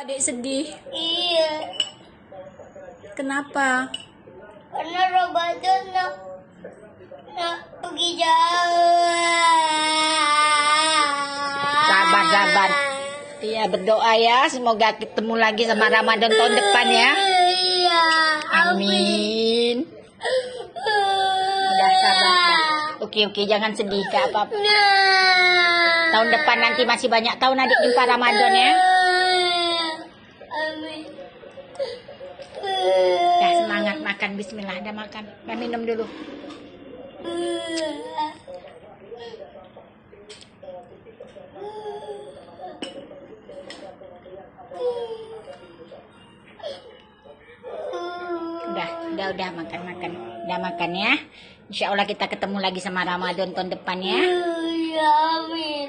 Adik sedih. Iya. Kenapa? Karena Ramadan nak pergi jauh. Sabar. Iya, berdoa ya, semoga ketemu lagi sama Ramadan tahun depan ya. Iya. Amin. Udah sabar. Oke, jangan sedih Kak. Tahun depan nanti masih banyak tahun adik jumpa Ramadan ya. Amin. Dah semangat makan, bismillah, dah makan. Dah minum dulu. Udah makan. Udah makan ya. Insya Allah kita ketemu lagi sama Ramadan tahun depan ya. Iya, amin.